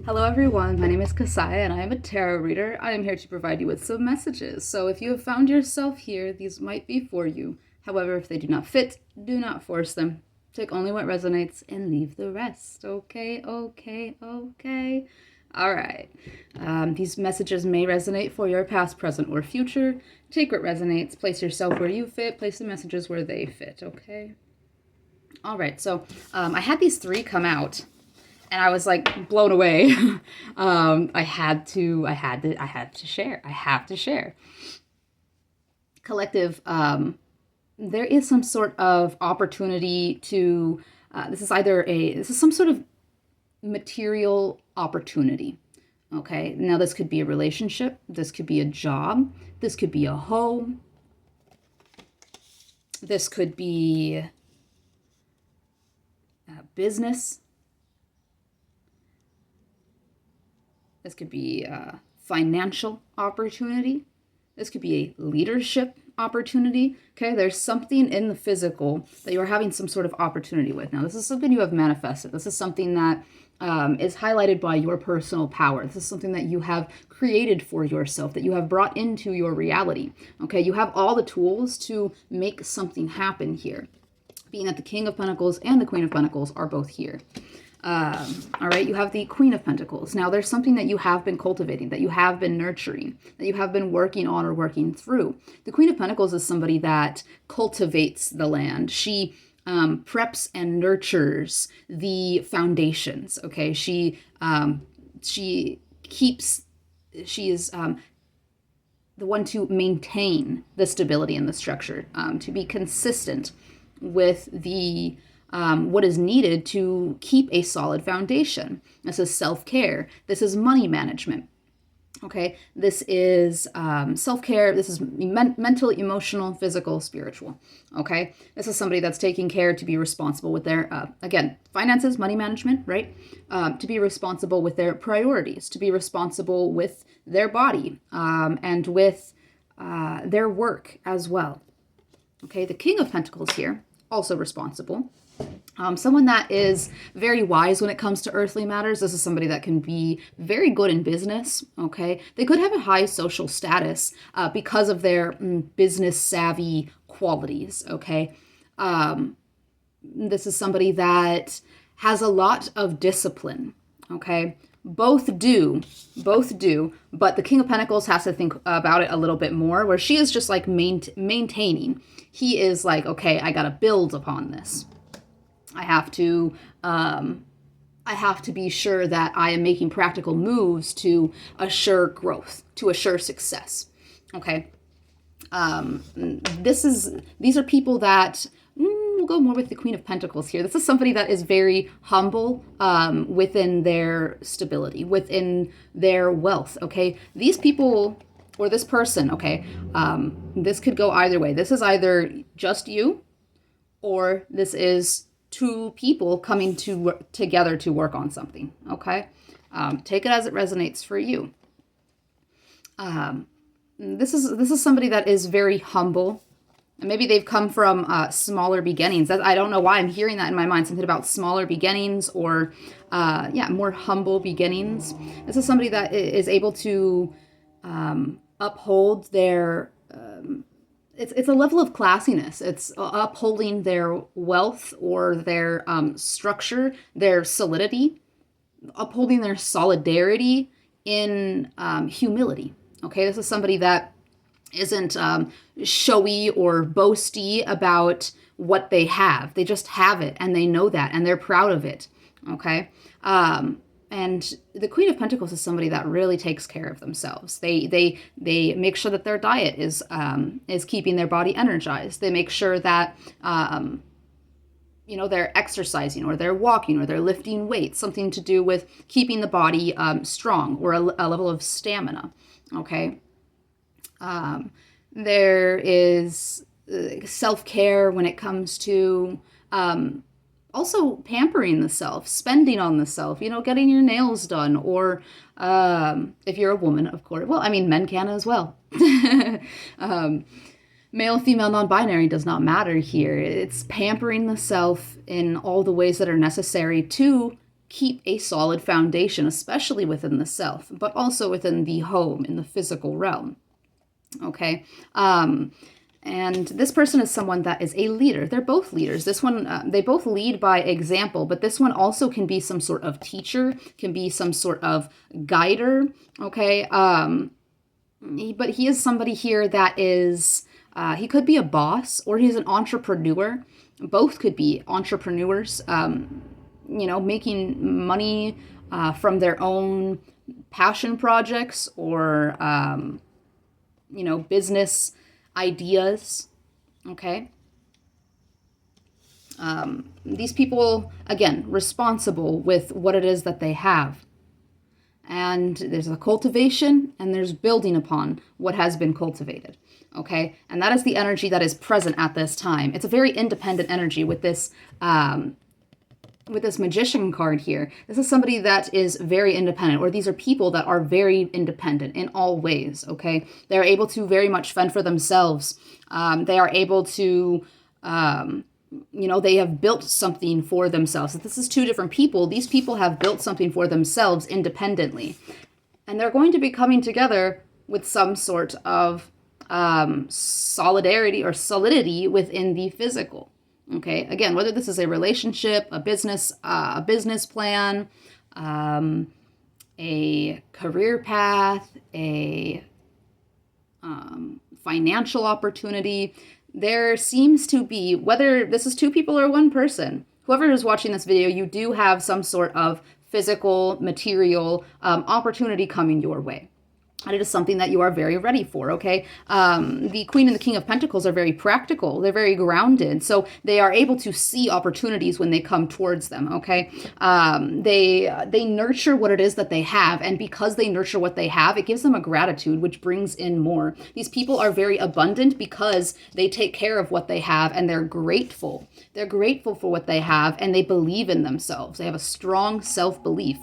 Hello, everyone. My name is Kasaya, and I am a tarot reader. I am here to provide you with some messages. So, if you have found yourself here, these might be for you. However, if they do not fit, do not force them. Take only what resonates and leave the rest. Okay, okay, okay. All right. These messages may resonate for your past, present, or future. Take what resonates, place yourself where you fit, place the messages where they fit. Okay. All right. So, I had these three come out and I was like blown away. I had to share. I have to share. Collective, there is some sort of opportunity to, this is some sort of material opportunity. Okay. Now, this could be a relationship. This could be a job. This could be a home. This could be a business. This could be a financial opportunity. This could be a leadership opportunity. Okay, there's something in the physical that you're having some sort of opportunity with. Now, this is something you have manifested. This is something that is highlighted by your personal power. This is something that you have created for yourself, that you have brought into your reality. Okay, you have all the tools to make something happen here, being that the King of Pentacles and the Queen of Pentacles are both here. All right, you have the Queen of Pentacles. Now, there's something that you have been cultivating, that you have been nurturing, that you have been working on or working through. The Queen of Pentacles is somebody that cultivates the land. She preps and nurtures the foundations. Okay, she is the one to maintain the stability and the structure, to be consistent with the what is needed to keep a solid foundation. This is self-care. This is money management. Okay, this is self-care. This is mental, emotional, physical, spiritual. Okay, this is somebody that's taking care to be responsible with their, again, finances, money management, right? To be responsible with their priorities, to be responsible with their body, and with their work as well. Okay, the King of Pentacles here, also responsible. Someone that is very wise when it comes to earthly matters. This is somebody that can be very good in business, okay? They could have a high social status because of their business savvy qualities, okay? This is somebody that has a lot of discipline, okay? Both do, but the King of Pentacles has to think about it a little bit more, where she is just like maintaining. He is like, okay, I gotta build upon this. I have to be sure that I am making practical moves to assure growth, to assure success. Okay. These are people that we'll go more with the Queen of Pentacles here. This is somebody that is very humble within their stability, within their wealth. Okay. These people or this person, okay, this could go either way. This is either just you, or this is two people coming together to work on something. Okay, take it as it resonates for you. This is somebody that is very humble, and maybe they've come from smaller beginnings. I don't know why I'm hearing that in my mind. Something about smaller beginnings, or more humble beginnings. This is somebody that is able to uphold their. It's a level of classiness. It's upholding their wealth or their structure, their solidity, upholding their solidarity in humility. Okay, this is somebody that isn't showy or boasty about what they have. They just have it, and they know that, and they're proud of it. Okay. And the Queen of Pentacles is somebody that really takes care of themselves. They make sure that their diet is keeping their body energized. They make sure that they're exercising, or they're walking, or they're lifting weights, something to do with keeping the body strong, or a level of stamina. Okay. There is self-care when it comes to also pampering the self, spending on the self, getting your nails done, or if you're a woman, of course. Well, I mean, men can as well. Male, female, non-binary does not matter here. It's pampering the self in all the ways that are necessary to keep a solid foundation, especially within the self, but also within the home in the physical realm. Okay. And this person is someone that is a leader. They're both leaders. This one, they both lead by example, but this one also can be some sort of teacher, can be some sort of guider. Okay. But he is somebody here that is, he could be a boss or he's an entrepreneur. Both could be entrepreneurs, making money from their own passion projects or, business ideas. Okay. These people, again, responsible with what it is that they have. And there's a cultivation and there's building upon what has been cultivated. Okay. And that is the energy that is present at this time. It's a very independent energy with this magician card here. This is somebody that is very independent, or these are people that are very independent in all ways. Okay. They're able to very much fend for themselves. They are able to, they have built something for themselves. If this is two different people, these people have built something for themselves independently. And they're going to be coming together with some sort of solidarity or solidity within the physical. Okay, again, whether this is a relationship, a business plan, a career path, a financial opportunity, there seems to be, whether this is two people or one person, whoever is watching this video, you do have some sort of physical, material opportunity coming your way. And it is something that you are very ready for, okay? The Queen and the King of Pentacles are very practical. They're very grounded. So they are able to see opportunities when they come towards them, okay? They nurture what it is that they have. And because they nurture what they have, it gives them a gratitude, which brings in more. These people are very abundant because they take care of what they have and they're grateful. They're grateful for what they have and they believe in themselves. They have a strong self-belief.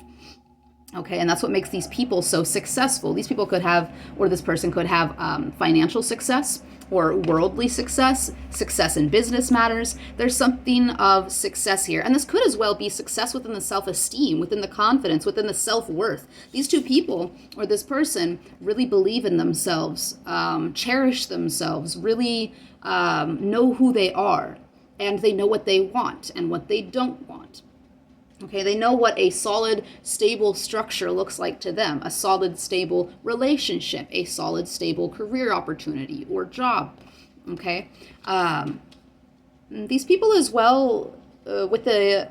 Okay, and that's what makes these people so successful. These people could have, or this person could have financial success or worldly success, success in business matters. There's something of success here. And this could as well be success within the self-esteem, within the confidence, within the self-worth. These two people, or this person, really believe in themselves, cherish themselves, really know who they are, and they know what they want and what they don't want. Okay, they know what a solid, stable structure looks like to them, a solid, stable relationship, a solid, stable career opportunity or job. Okay, these people as well, with the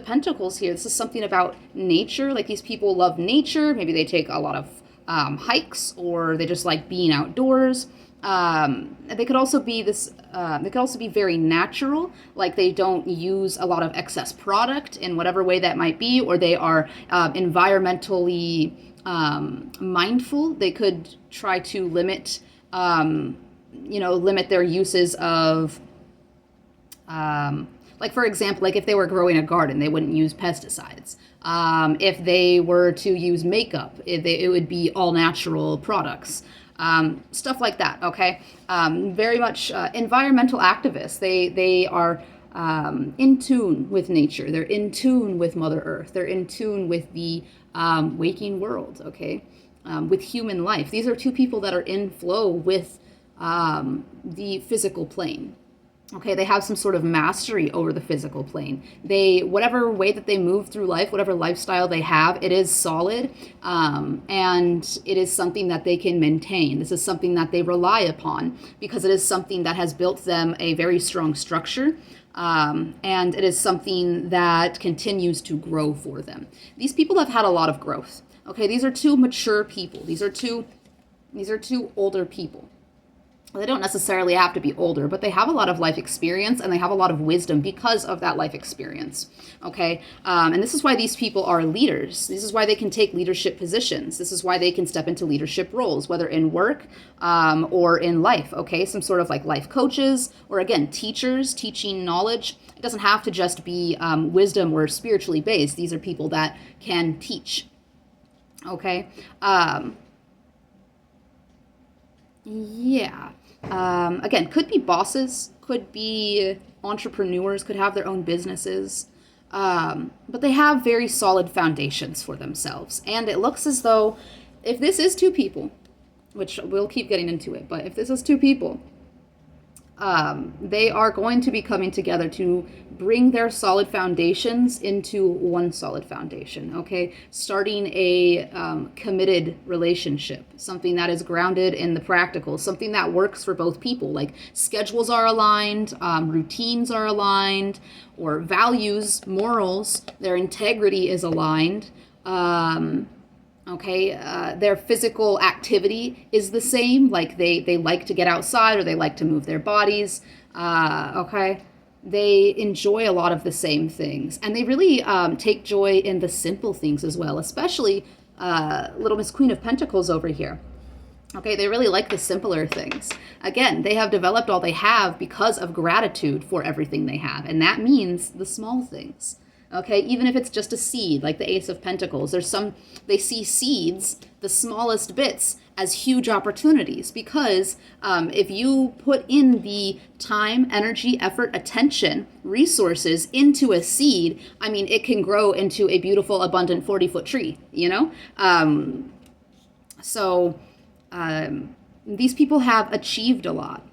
pentacles here, this is something about nature. Like these people love nature. Maybe they take a lot of hikes, or they just like being outdoors. They could also be they could also be very natural, like they don't use a lot of excess product in whatever way that might be, or they are environmentally mindful. They could try to limit their uses of like, for example, like if they were growing a garden, they wouldn't use pesticides. If they were to use makeup, it would be all natural products. Stuff like that, okay? Very much environmental activists. They are in tune with nature. They're in tune with Mother Earth. They're in tune with the waking world, okay? With human life. These are two people that are in flow with the physical plane. Okay, they have some sort of mastery over the physical plane. Whatever way that they move through life, whatever lifestyle they have, it is solid, and it is something that they can maintain. This is something that they rely upon because it is something that has built them a very strong structure, and it is something that continues to grow for them. These people have had a lot of growth. Okay, these are two mature people. These are two older people. They don't necessarily have to be older, but they have a lot of life experience and they have a lot of wisdom because of that life experience. Okay. And this is why these people are leaders. This is why they can take leadership positions. This is why they can step into leadership roles, whether in work or in life. Okay. Some sort of like life coaches, or again, teachers teaching knowledge. It doesn't have to just be wisdom or spiritually based. These are people that can teach. Okay. Yeah. Again, could be bosses, could be entrepreneurs, could have their own businesses. But they have very solid foundations for themselves. And it looks as though if this is two people, which we'll keep getting into it, but if this is two people, they are going to be coming together to bring their solid foundations into one solid foundation, okay? Starting a committed relationship, something that is grounded in the practical, something that works for both people. Like schedules are aligned, routines are aligned, or values, morals, their integrity is aligned. Okay, their physical activity is the same. Like they like to get outside or they like to move their bodies. Okay, they enjoy a lot of the same things. And they really take joy in the simple things as well, especially little Miss Queen of Pentacles over here. Okay, they really like the simpler things. Again, they have developed all they have because of gratitude for everything they have. And that means the small things. Okay, even if it's just a seed, like the Ace of Pentacles, they see seeds, the smallest bits, as huge opportunities because if you put in the time, energy, effort, attention, resources into a seed, I mean, it can grow into a beautiful, abundant 40-foot tree, you know? So these people have achieved a lot.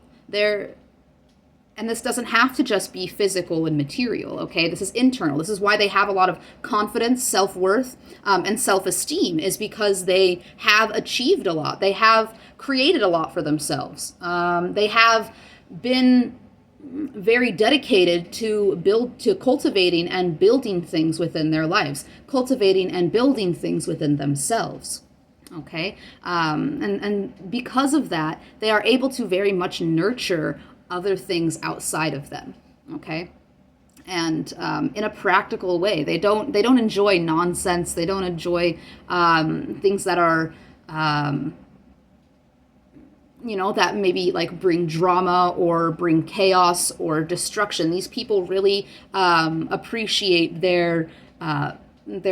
And this doesn't have to just be physical and material, okay? This is internal. This is why they have a lot of confidence, self-worth, and self-esteem is because they have achieved a lot. They have created a lot for themselves. They have been very dedicated to cultivating and building things within their lives, cultivating and building things within themselves. Okay, and because of that, they are able to very much nurture other things outside of them. Okay, and in a practical way, they don't enjoy nonsense. They don't enjoy things that are that maybe like bring drama or bring chaos or destruction. These people really appreciate their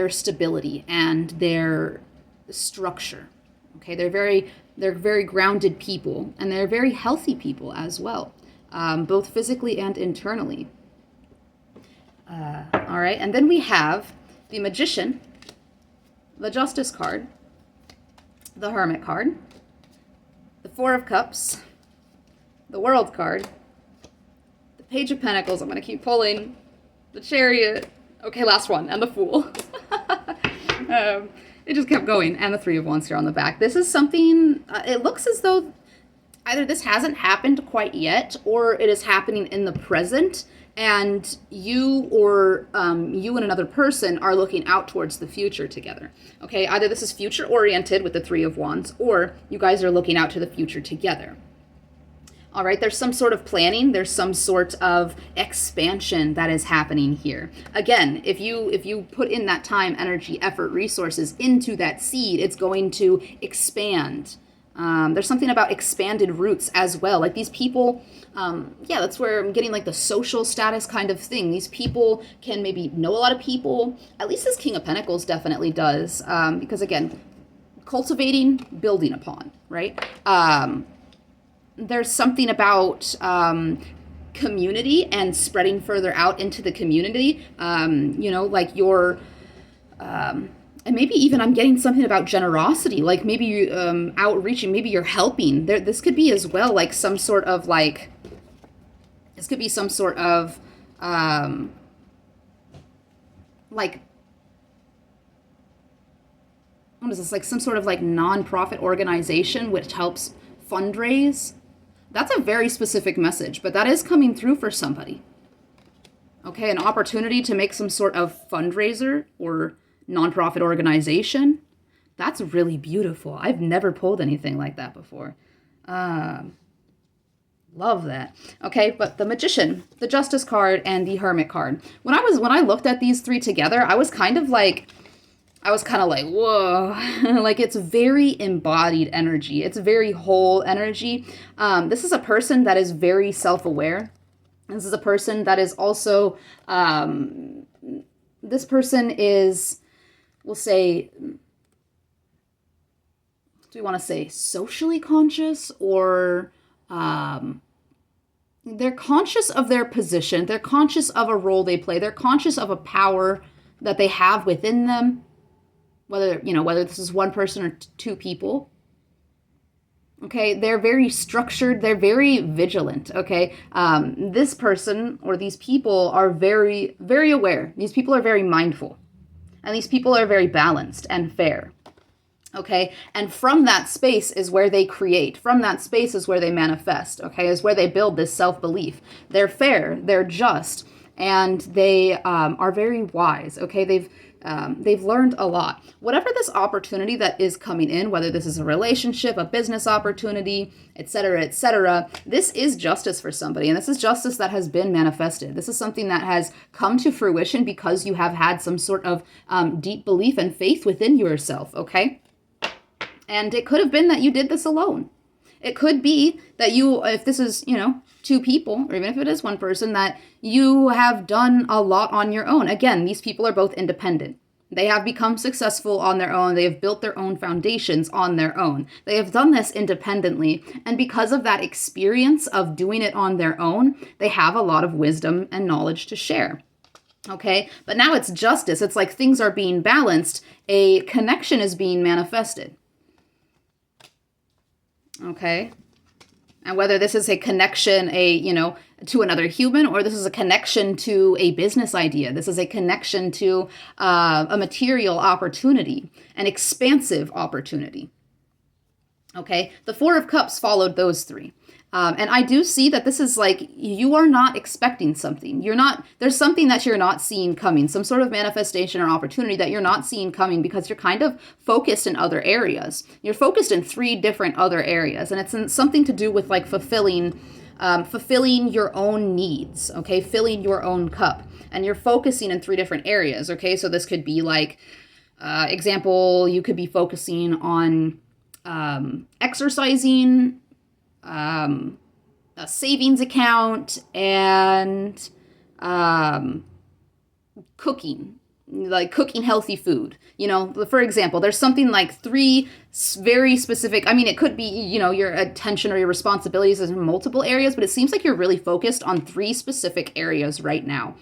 stability and their structure. Okay, they're very grounded people, and they're very healthy people as well, both physically and internally. All right, and then we have the Magician, the Justice card, the Hermit card, the Four of Cups, the World card, the Page of Pentacles. I'm going to keep pulling, the Chariot. Okay, last one, and the Fool. It just kept going, and the Three of Wands here on the back. This is something, it looks as though either this hasn't happened quite yet, or it is happening in the present, and you and another person are looking out towards the future together. Okay, either this is future-oriented with the Three of Wands, or you guys are looking out to the future together. All right, there's some sort of planning, there's some sort of expansion that is happening here. Again, if you put in that time, energy, effort, resources into that seed, it's going to expand. There's something about expanded roots as well. Like these people, that's where I'm getting like the social status kind of thing. These people can maybe know a lot of people. At least this King of Pentacles definitely does. Because again, cultivating, building upon, right? There's something about community and spreading further out into the community. Like your, and maybe even I'm getting something about generosity, like maybe outreaching, maybe you're helping. This could be as well like some sort of like, this could be some sort of like, what is this, like some sort of like nonprofit organization which helps fundraise. That's a very specific message, but that is coming through for somebody. Okay, an opportunity to make some sort of fundraiser or nonprofit organization. That's really beautiful. I've never pulled anything like that before. Love that. Okay, but the Magician, the Justice card, and the Hermit card. When I looked at these three together, I was kind of like, whoa, like it's very embodied energy. It's very whole energy. This is a person that is very self-aware. This is a person that is also, this person is, we'll say, do we want to say socially conscious or they're conscious of their position. They're conscious of a role they play. They're conscious of a power that they have within them, whether this is one person or two people. Okay, they're very structured. They're very vigilant. Okay, this person or these people are very, very aware. These people are very mindful, and these people are very balanced and fair. Okay, and from that space is where they create. From that space is where they manifest. Okay, is where they build this self-belief. They're fair. They're just, and they are very wise. Okay, they've learned a lot. Whatever this opportunity that is coming in, whether this is a relationship, a business opportunity, etc., this is justice for somebody. And this is justice that has been manifested. This is something that has come to fruition because you have had some sort of deep belief and faith within yourself, okay? And it could have been that you did this alone. It could be that you, if this is, two people, or even if it is one person, that you have done a lot on your own. Again, these people are both independent. They have become successful on their own. They have built their own foundations on their own. They have done this independently. And because of that experience of doing it on their own, they have a lot of wisdom and knowledge to share. Okay, but now it's justice. It's like things are being balanced. A connection is being manifested. Okay. And whether this is a connection, to another human, or this is a connection to a business idea. This is a connection to a material opportunity, an expansive opportunity. Okay. The Four of Cups followed those three. And I do see that this is like, you are not expecting something. There's something that you're not seeing coming, some sort of manifestation or opportunity that you're not seeing coming because you're kind of focused in other areas. You're focused in 3 different other areas. And it's something to do with like fulfilling your own needs, okay? Filling your own cup. And you're focusing in 3 different areas, okay? So this could be like, example, you could be focusing on exercising, a savings account, and cooking, like cooking healthy food. For example, there's something like 3 very specific, it could be, your attention or your responsibilities in multiple areas, but it seems like you're really focused on 3 specific areas right now.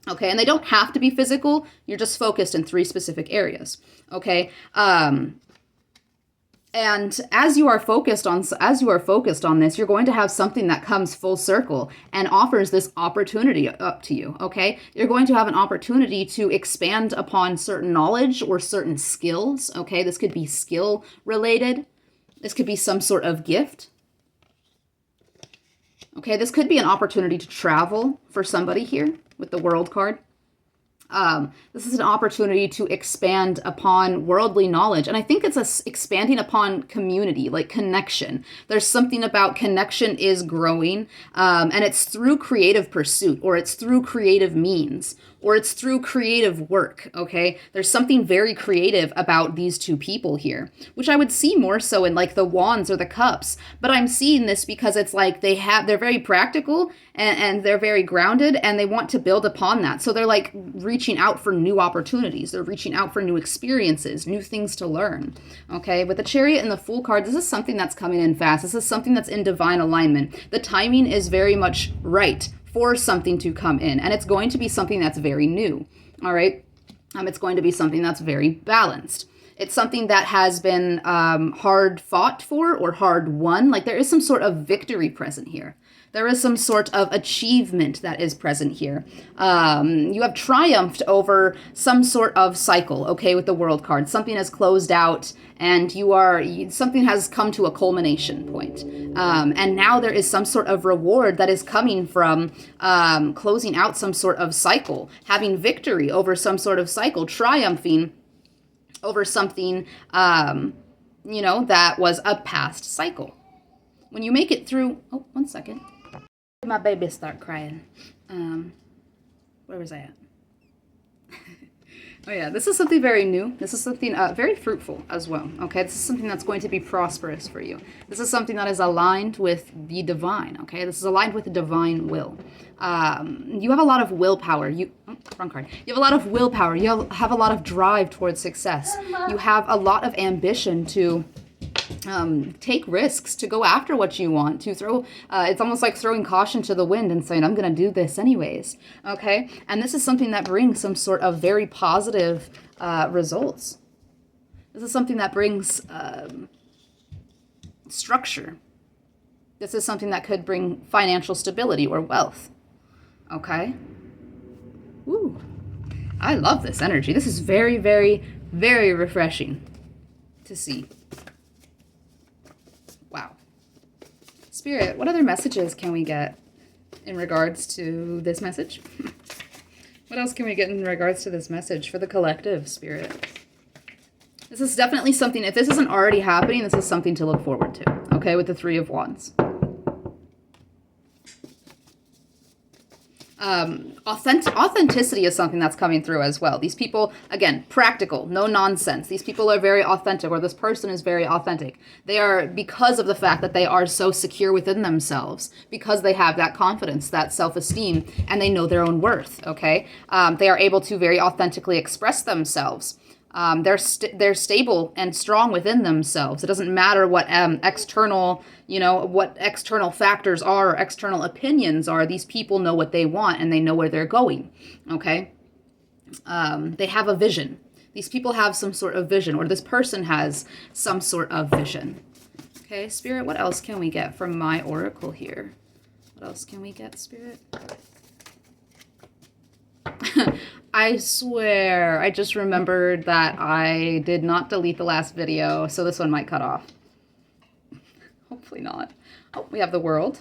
Okay, and they don't have to be physical. You're just focused in 3 specific areas. Okay, and as you are focused on this, you're going to have something that comes full circle and offers this opportunity up to you, okay? You're going to have an opportunity to expand upon certain knowledge or certain skills, okay? This could be skill related. This could be some sort of gift. Okay, this could be an opportunity to travel for somebody here with the World card. This is an opportunity to expand upon worldly knowledge. And I think it's expanding upon community, like connection. There's something about connection is growing, and it's through creative pursuit, or it's through creative means, or it's through creative work, okay? There's something very creative about these 2 people here, which I would see more so in like the wands or the cups. But I'm seeing this because it's like they're very practical and they're very grounded, and they want to build upon that. So they're like reaching out for new opportunities. They're reaching out for new experiences, new things to learn, okay? With the Chariot and the Fool card, this is something that's coming in fast. This is something that's in divine alignment. The timing is very much right for something to come in, and it's going to be something that's very new, all right? It's going to be something that's very balanced. It's something that has been hard fought for or hard won. Like there is some sort of victory present here. There is some sort of achievement that is present here. You have triumphed over some sort of cycle, okay, with the World card. Something has closed out, and something has come to a culmination point. And now there is some sort of reward that is coming from closing out some sort of cycle, having victory over some sort of cycle, triumphing over something, that was a past cycle. When you make it through, one second. My baby start crying. Where was I at? Oh yeah, this is something very new. This is something very fruitful as well. Okay, this is something that's going to be prosperous for you. This is something that is aligned with the divine. Okay, this is aligned with the divine will. You have a lot of willpower. Wrong card. You have a lot of willpower. You have a lot of drive towards success. You have a lot of ambition to take risks, to go after what you want, to throw, it's almost like throwing caution to the wind and saying, I'm going to do this anyways. Okay. And this is something that brings some sort of very positive results. This is something that brings structure. This is something that could bring financial stability or wealth. Okay. Ooh, I love this energy. This is very, very, very refreshing to see. Wow. Spirit, what other messages can we get in regards to this message? What else can we get in regards to this message for the collective, Spirit? This is definitely something, if this isn't already happening, this is something to look forward to, okay, with the Three of Wands. Authenticity is something that's coming through as well. These people, again, practical, no nonsense. These people are very authentic, or this person is very authentic. They are, because of the fact that they are so secure within themselves, because they have that confidence, that self-esteem, and they know their own worth, okay? They are able to very authentically express themselves. They're stable and strong within themselves. It doesn't matter what external factors are or external opinions are. These people know what they want and they know where they're going. Okay. They have a vision. These people have some sort of vision, or this person has some sort of vision. Okay, Spirit, what else can we get from my oracle here? What else can we get, Spirit? I swear, I just remembered that I did not delete the last video, so this one might cut off. Hopefully not. Oh, we have the World.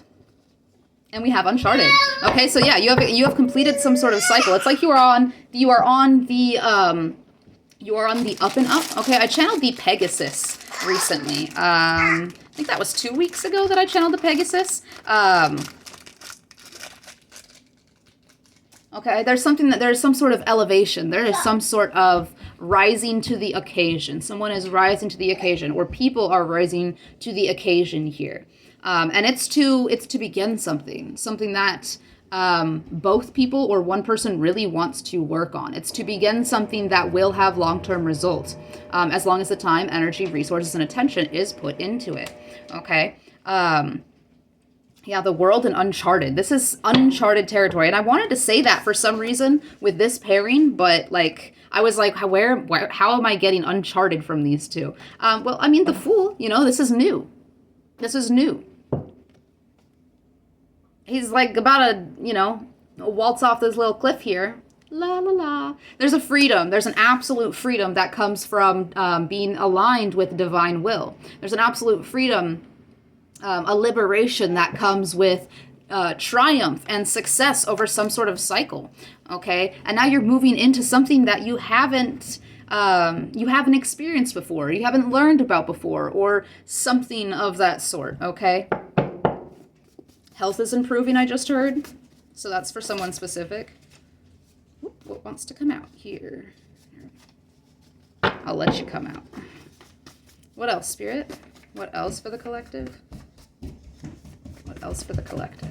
And we have Uncharted. Okay, so yeah, you have completed some sort of cycle. It's like you are on the up and up. Okay, I channeled the Pegasus recently. I think that was 2 weeks ago that I channeled the Pegasus. Okay, there's some sort of elevation. There is some sort of rising to the occasion. Someone is rising to the occasion, or people are rising to the occasion here. And it's to begin something that both people or one person really wants to work on. It's to begin something that will have long-term results, as long as the time, energy, resources, and attention is put into it. Okay. Yeah, the World and Uncharted. This is uncharted territory. And I wanted to say that for some reason with this pairing, but like, I was like, how am I getting Uncharted from these two? Well, I mean, the Fool, this is new. This is new. He's like about to, waltz off this little cliff here. La, la, la. There's a freedom. There's an absolute freedom that comes from being aligned with divine will. There's an absolute freedom, a liberation that comes with triumph and success over some sort of cycle. Okay, and now you're moving into something that you haven't experienced before, you haven't learned about before, or something of that sort. Okay, health is improving, I just heard, so that's for someone specific. What wants to come out here? I'll let you come out. What else, Spirit? What else for the collective? What else for the collective?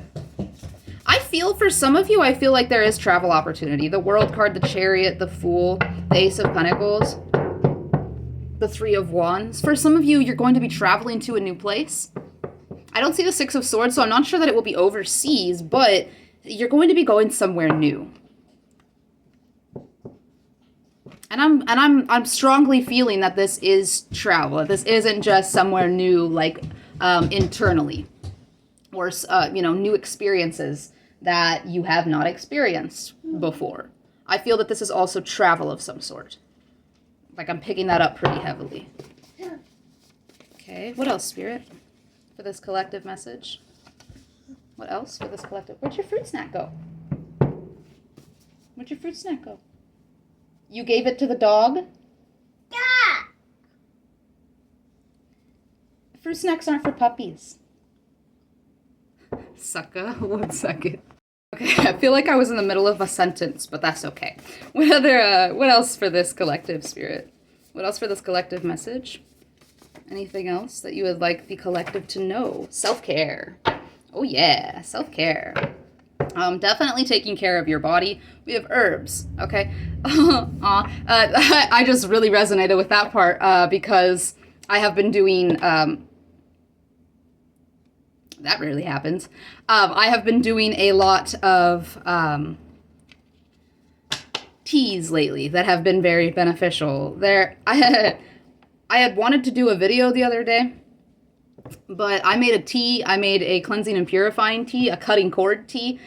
I feel for some of you, I feel like there is travel opportunity. The World card, the Chariot, the Fool, the Ace of Pentacles, the Three of Wands. For some of you, you're going to be traveling to a new place. I don't see the Six of Swords, so I'm not sure that it will be overseas, but you're going to be going somewhere new. And I'm strongly feeling that this is travel. That this isn't just somewhere new, like internally, or new experiences that you have not experienced before. I feel that this is also travel of some sort. Like, I'm picking that up pretty heavily. Okay, what else, Spirit, for this collective message? What else for this collective? Where'd your fruit snack go? Where'd your fruit snack go? You gave it to the dog? Yeah. Fruit snacks aren't for puppies. Sucka, 1 second. Okay, I feel like I was in the middle of a sentence, but that's okay. What else for this collective, Spirit? What else for this collective message? Anything else that you would like the collective to know? Self-care. Oh yeah, self-care. Definitely taking care of your body. We have herbs, okay? I just really resonated with that part because I have been doing, that rarely happens. I have been doing a lot of teas lately that have been very beneficial. I had wanted to do a video the other day, but I made a tea. I made a cleansing and purifying tea, a cutting cord tea,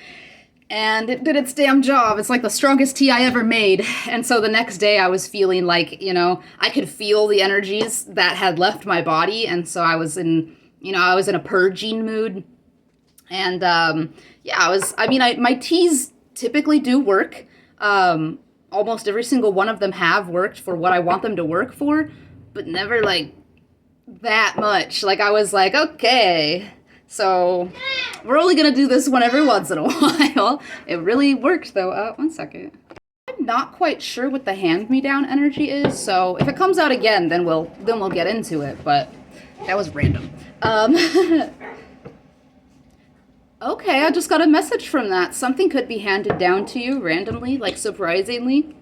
and it did its damn job. It's like the strongest tea I ever made. And so the next day I was feeling like, I could feel the energies that had left my body. And so I was in a purging mood. And my teas typically do work. Almost every single one of them have worked for what I want them to work for, but never like that much. Like I was like, okay, so we're only gonna do this one every once in a while. It really worked though. One second. I'm not quite sure what the hand-me-down energy is, so if it comes out again, then we'll get into it. But that was random. Okay, I just got a message from that. Something could be handed down to you randomly, like surprisingly.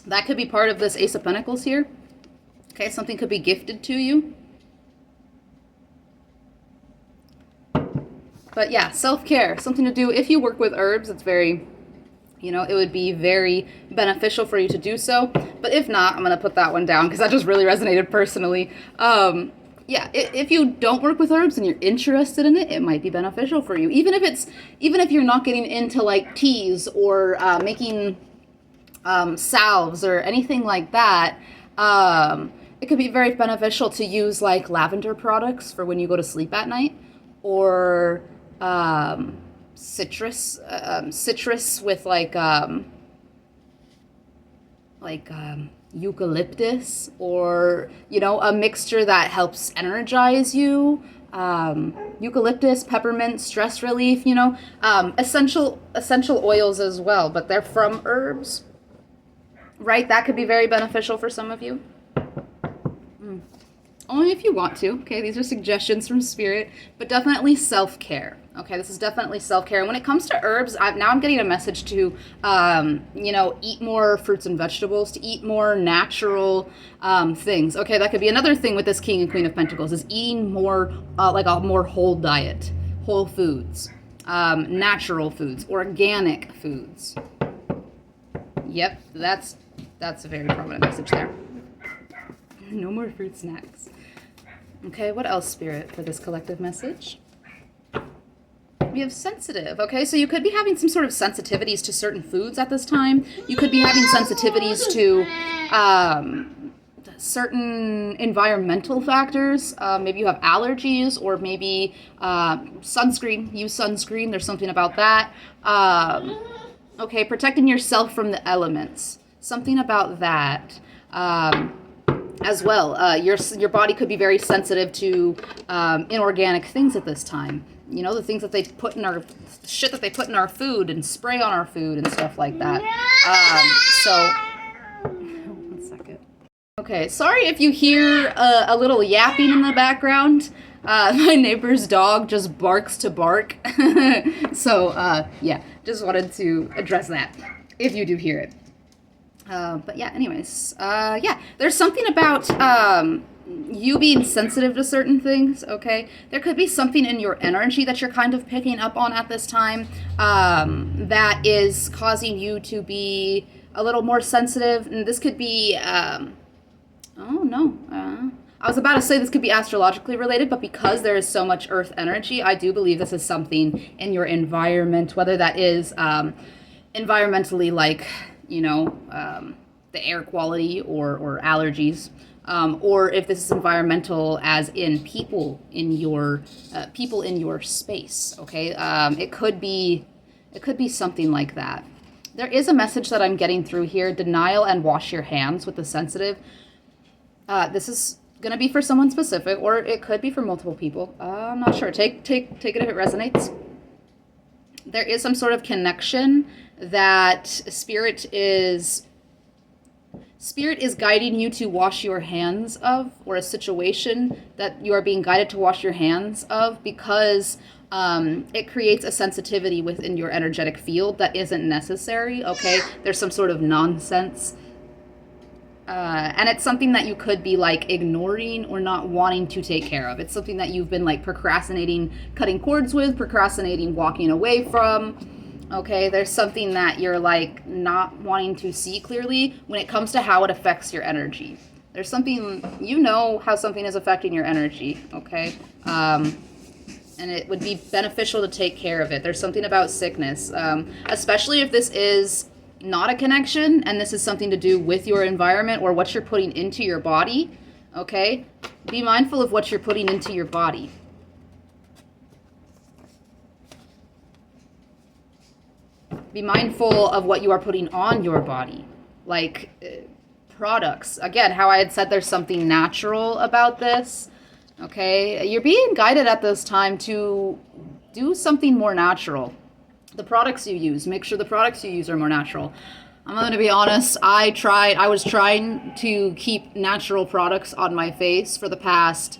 That could be part of this Ace of Pentacles here. Okay, something could be gifted to you. But yeah, self-care, something to do. If you work with herbs, it's very, it would be very beneficial for you to do so. But if not, I'm going to put that one down because that just really resonated personally. Yeah, if you don't work with herbs and you're interested in it, it might be beneficial for you. Even if you're not getting into like teas or making salves or anything like that, it could be very beneficial to use like lavender products for when you go to sleep at night, or citrus with like eucalyptus, or a mixture that helps energize you. Eucalyptus, peppermint, stress relief, essential oils as well, but they're from herbs, right? That could be very beneficial for some of you. Only if you want to. Okay, these are suggestions from Spirit, but definitely self-care. Okay, this is definitely self-care. And when it comes to herbs, I'm getting a message to, eat more fruits and vegetables, to eat more natural things. Okay, that could be another thing with this King and Queen of Pentacles, is eating more, like a more whole diet, whole foods, natural foods, organic foods. Yep, that's a very prominent message there. No more fruit snacks. Okay, what else, Spirit, for this collective message? We have sensitive. Okay, so you could be having some sort of sensitivities to certain foods at this time. You could be having sensitivities to certain environmental factors. Maybe you have allergies, or maybe sunscreen. Use sunscreen. There's something about that. Okay, protecting yourself from the elements. Something about that. As well, your body could be very sensitive to inorganic things at this time. The things that they put in our shit that they put in our food and spray on our food and stuff like that. One second. Okay, sorry if you hear a little yapping in the background. My neighbor's dog just barks to bark. So yeah, just wanted to address that if you do hear it. But yeah, anyways, yeah, there's something about you being sensitive to certain things, okay? There could be something in your energy that you're kind of picking up on at this time that is causing you to be a little more sensitive. And this could be, I was about to say this could be astrologically related, but because there is so much earth energy, I do believe this is something in your environment, whether that is environmentally like, the air quality or allergies, or if this is environmental as in people in your space. Okay, it could be something like that. There is a message that I'm getting through here: denial and wash your hands with the sensitive. This is going to be for someone specific, or it could be for multiple people. I'm not sure. Take it if it resonates. There is some sort of connection that Spirit is guiding you to wash your hands of, or a situation that you are being guided to wash your hands of, because it creates a sensitivity within your energetic field that isn't necessary. Okay, there's some sort of nonsense And it's something that you could be like ignoring or not wanting to take care of. It's something that you've been like procrastinating cutting cords with, procrastinating walking away from. Okay, there's something that you're like not wanting to see clearly when it comes to how it affects your energy. There's something, you know how something is affecting your energy, okay? And it would be beneficial to take care of it. There's something about sickness, especially if this is not a connection and this is something to do with your environment or what you're putting into your body, okay? Be mindful of what you're putting into your body. Be mindful of what you are putting on your body, like products. Again, how I had said there's something natural about this, okay? You're being guided at this time to do something more natural. The products you use, make sure the products you use are more natural. I'm going to be honest, I was trying to keep natural products on my face for the past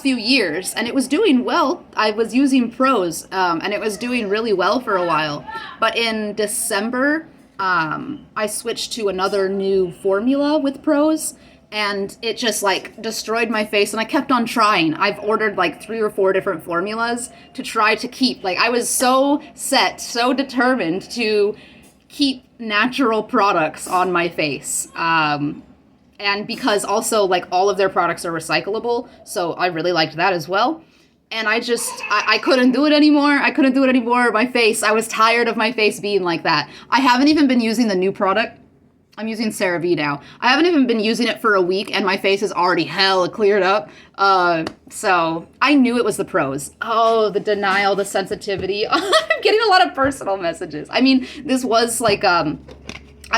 few years, and it was doing well. I was using Prose, and it was doing really well for a while. But in December, I switched to another new formula with Prose, and it just like destroyed my face, and I kept on trying. I've ordered like 3 or 4 different formulas to try to keep, like I was so set, so determined to keep natural products on my face. And because also like all of their products are recyclable, so I really liked that as well. And I couldn't do it anymore. My face, I was tired of my face being like that. I haven't even been using the new product. I'm using CeraVe now. I haven't even been using it for a week and my face is already hella cleared up. So I knew it was the Prose. Oh, the denial, the sensitivity. I'm getting a lot of personal messages. I mean, this was like, I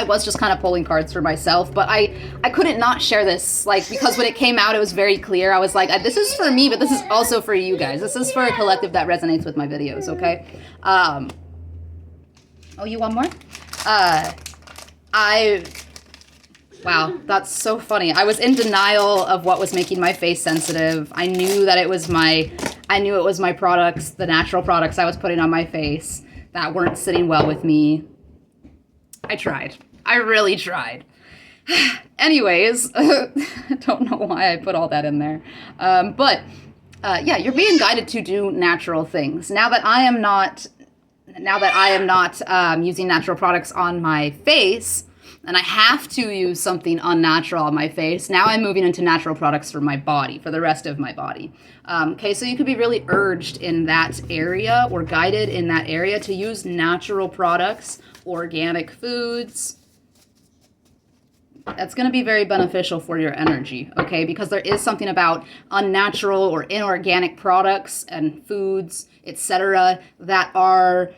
was just kind of pulling cards for myself, but I couldn't not share this, like, because when it came out, it was very clear. I was like, this is for me, but this is also for you guys. This is for a collective that resonates with my videos, okay? Oh, you want more? Wow, that's so funny. I was in denial of what was making my face sensitive. I knew that it was my products, the natural products I was putting on my face that weren't sitting well with me. I tried. I really tried. Anyways, I don't know why I put all that in there. But yeah, you're being guided to do natural things. Now that I am not using natural products on my face, and I have to use something unnatural on my face, now I'm moving into natural products for my body, for the rest of my body. Okay, so you could be really urged in that area or guided in that area to use natural products, organic foods. That's going to be very beneficial for your energy, okay? Because there is something about unnatural or inorganic products and foods, etc., that are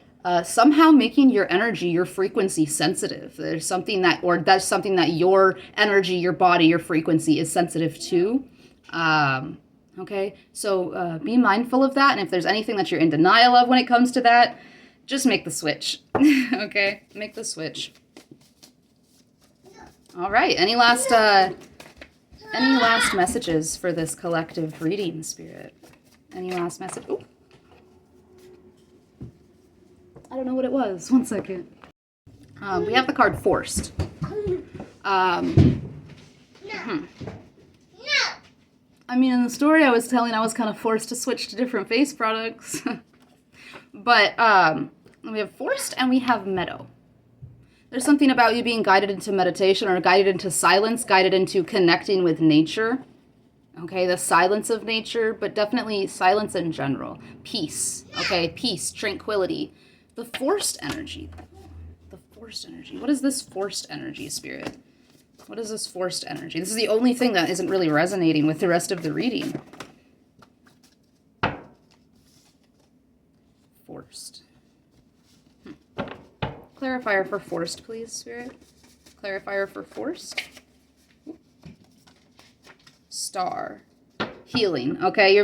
somehow making your energy, your frequency sensitive. There's something that, or that's something that your energy, your body, your frequency is sensitive to. Okay, so be mindful of that. And if there's anything that you're in denial of when it comes to that, just make the switch. Okay, make the switch. All right, any last messages for this collective reading, Spirit? Any last message? Ooh. I don't know what it was. One second. We have the card Forced. I mean, in the story I was telling, I was kind of forced to switch to different face products. But we have Forced and we have Meadow. There's something about you being guided into meditation or guided into silence, guided into connecting with nature. Okay, the silence of nature, but definitely silence in general. Peace, okay, peace, tranquility. The forced energy. The forced energy. What is this forced energy, Spirit? What is this forced energy? This is the only thing that isn't really resonating with the rest of the reading. Forced. Clarifier for forced, please, Spirit. Clarifier for forced. Star. Healing. Okay, you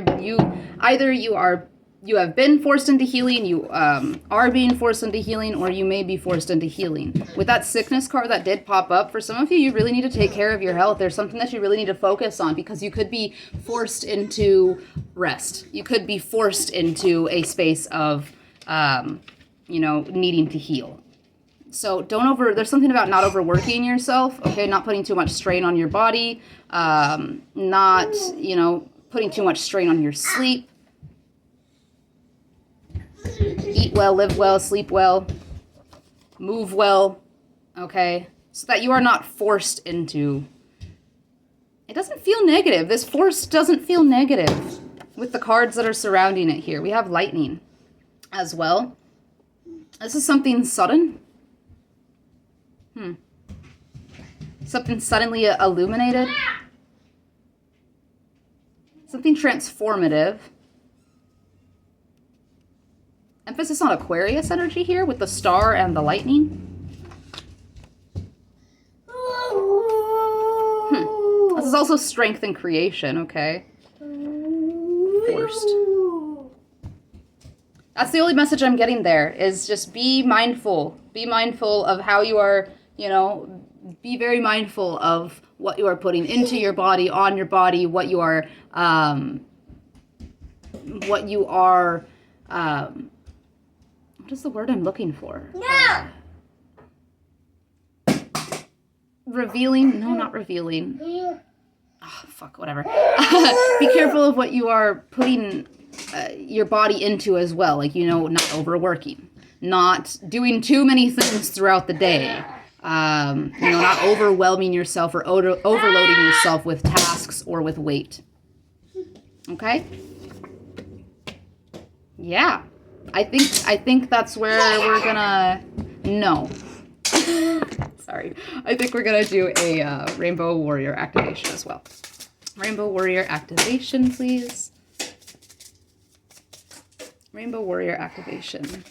have been forced into healing, you are being forced into healing, or you may be forced into healing. With that sickness card that did pop up, for some of you, you really need to take care of your health. There's something that you really need to focus on because you could be forced into rest. You could be forced into a space of, needing to heal. So there's something about not overworking yourself, okay? Not putting too much strain on your body, not, putting too much strain on your sleep. Eat well, live well, sleep well, move well, okay? So that you are not forced into... It doesn't feel negative. This force doesn't feel negative with the cards that are surrounding it here. We have lightning as well. This is something sudden. Something suddenly illuminated. Something transformative. Emphasis on Aquarius energy here with the star and the lightning. This is also strength and creation, okay? Forced. That's the only message I'm getting there, is just be mindful. Be mindful of how you are, be very mindful of what you are putting into your body, on your body, what you are, what is the word I'm looking for? No. Revealing? No, not revealing. Oh, fuck, whatever. Be careful of what you are putting your body into as well. Like, not overworking. Not doing too many things throughout the day. Not overwhelming yourself or overloading yourself with tasks or with weight. Okay? Yeah. I think that's where we're gonna... No. Sorry. I think we're gonna do a Rainbow Warrior activation as well. Rainbow Warrior activation, please. Rainbow Warrior activation.